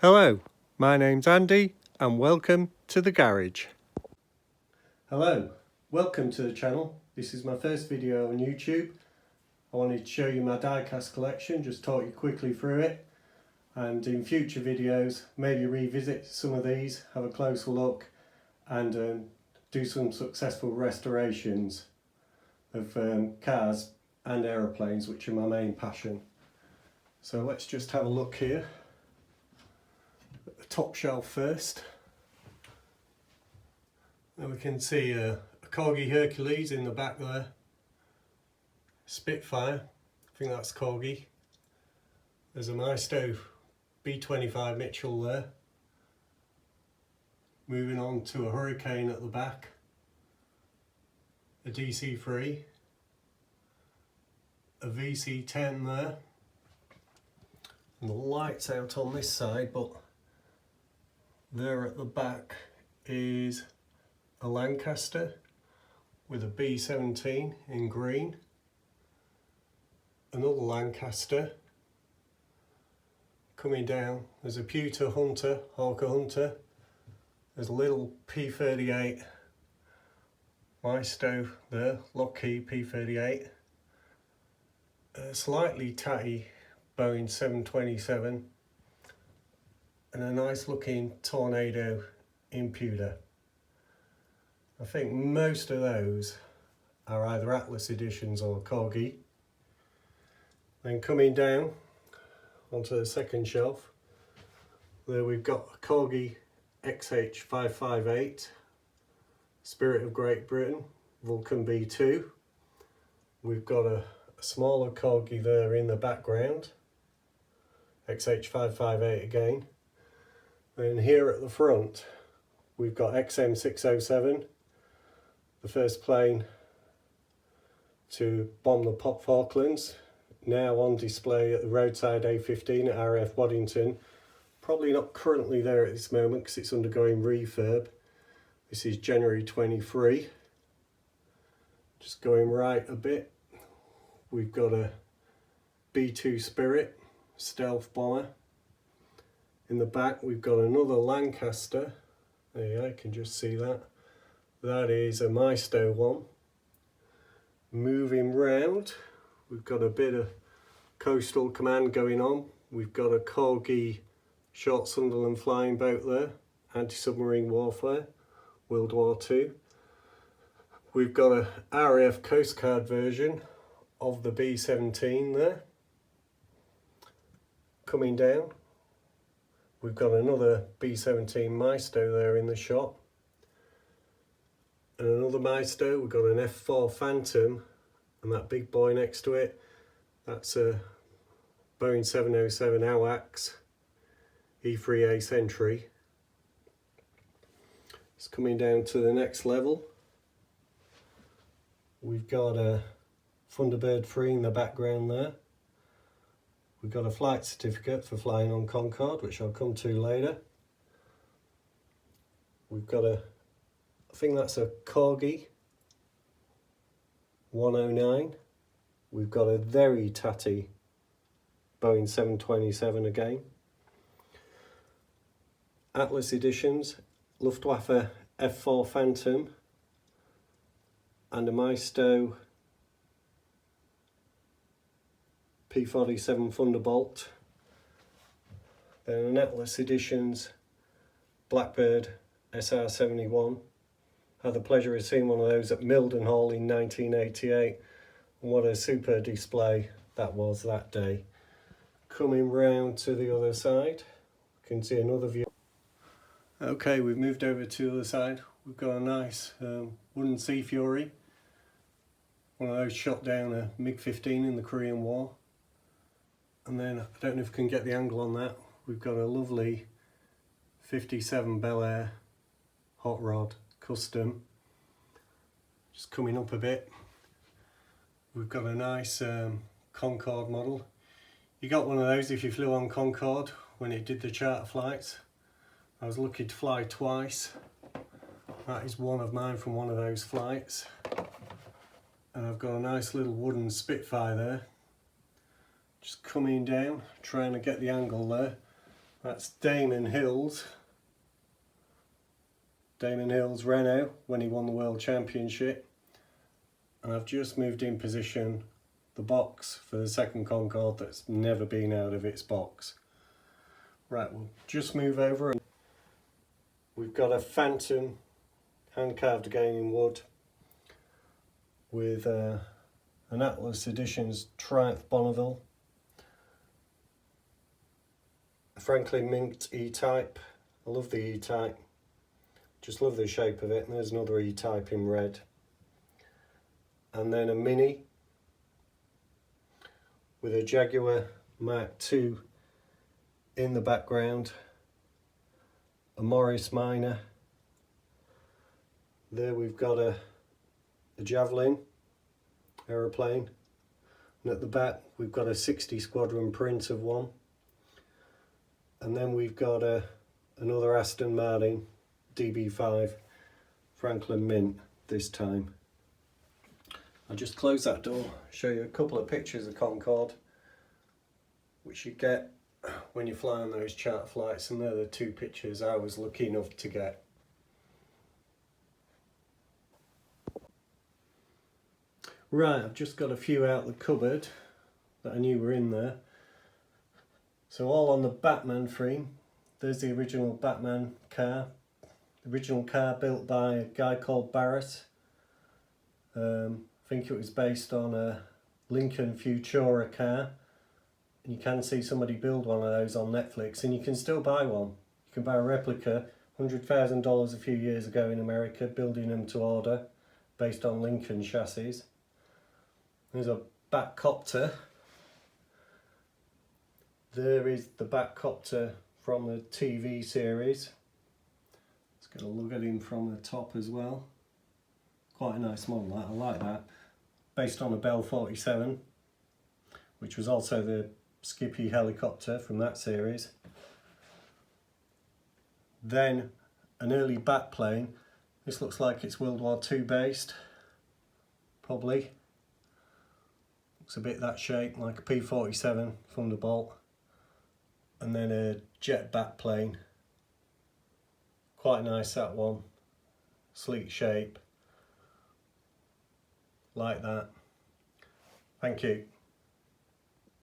Hello, my name's Andy and welcome to the garage. Hello, welcome to the channel. This is my first video on YouTube. I wanted to show you my diecast collection, just talk you quickly through it, and in future videos maybe revisit some of these, have a closer look and do some successful restorations of cars and aeroplanes, which are my main passion. So let's just have a look here. The top shelf first. And we can see a Corgi Hercules in the back there. Spitfire, I think that's Corgi. There's a Maisto B25 Mitchell there. Moving on to a Hurricane at the back. A DC3. A VC10 there. And the lights out on this side, but there at the back is a Lancaster with a B17 in green. Another Lancaster. Coming down, there's a Pewter Hunter, Hawker Hunter. There's a little P38 Maisto there, Lockheed P38. A slightly tatty Boeing 727. And a nice looking Tornado in pewter. I think most of those are either Atlas editions or Corgi. Then coming down onto the second shelf, there we've got a Corgi XH558, Spirit of Great Britain, Vulcan B2. We've got a smaller Corgi there in the background, XH558 again. And here at the front, we've got XM607, the first plane to bomb the Falklands, now on display at the roadside A15 at RAF Waddington. Probably not currently there at this moment because it's undergoing refurb. This is January 23. Just going right a bit, we've got a B2 Spirit stealth bomber. In the back we've got another Lancaster. There you go, you can just see that. That is a Maisto one. Moving round, we've got a bit of coastal command going on. We've got a Corgi Short Sunderland flying boat there, anti-submarine warfare, World War II. We've got a RAF Coast Guard version of the B17 there. Coming down, we've got another B17 Maisto there in the shot. And another Maisto, we've got an F4 Phantom, and that big boy next to it, that's a Boeing 707 AWACS E3A Sentry. It's coming down to the next level. We've got a Thunderbird 3 in the background there. We've got a flight certificate for flying on Concorde, which I'll come to later. We've got a, I think that's a Corgi 109. We've got a very tatty Boeing 727 again. Atlas editions, Luftwaffe F4 Phantom and a Maisto P47 Thunderbolt. Then an Atlas editions Blackbird SR71. Had the pleasure of seeing one of those at Mildenhall in 1988, and what a super display that was that day. Coming round to the other side, you can see another view. Okay, we've moved over to the other side. We've got a nice wooden Sea Fury, one of those shot down a MiG-15 in the Korean War. And then, I don't know if we can get the angle on that, we've got a lovely 57 Bel Air hot rod custom. Just coming up a bit, we've got a nice Concorde model. You got one of those if you flew on Concorde when it did the charter flights. I was lucky to fly twice. That is one of mine from one of those flights. And I've got a nice little wooden Spitfire there. Just coming down, trying to get the angle there. That's Damon Hill's Renault when he won the World Championship. And I've just moved in position the box for the second Concorde that's never been out of its box. Right, we'll just move over. We've got a Phantom hand carved again in wood with an Atlas Editions Triumph Bonneville, a Franklin Mint E-Type. I love the E-Type, just love the shape of it. And there's another E-Type in red. And then a Mini with a Jaguar Mark II in the background, a Morris Minor. There we've got a Javelin aeroplane, and at the back we've got a 60 Squadron print of one. And then we've got another Aston Martin DB5 Franklin Mint this time. I'll just close that door, show you a couple of pictures of Concorde, which you get when you fly on those charter flights, and they're the two pictures I was lucky enough to get. Right, I've just got a few out of the cupboard that I knew were in there. So all on the Batman frame, there's the original Batman car. The original car built by a guy called Barrett. I think it was based on a Lincoln Futura car. And you can see somebody build one of those on Netflix, and you can still buy one. You can buy a replica, $100,000 a few years ago in America, building them to order, based on Lincoln chassis. There's a Batcopter. There is the Batcopter from the TV series. Let's get a look at him from the top as well. Quite a nice model, that. I like that. Based on a Bell 47, which was also the Skippy helicopter from that series. Then an early Bat plane. This looks like it's World War II based, probably. Looks a bit that shape, like a P-47 Thunderbolt. And then a jet bat plane. Quite nice, that one. Sleek shape. Like that. Thank you.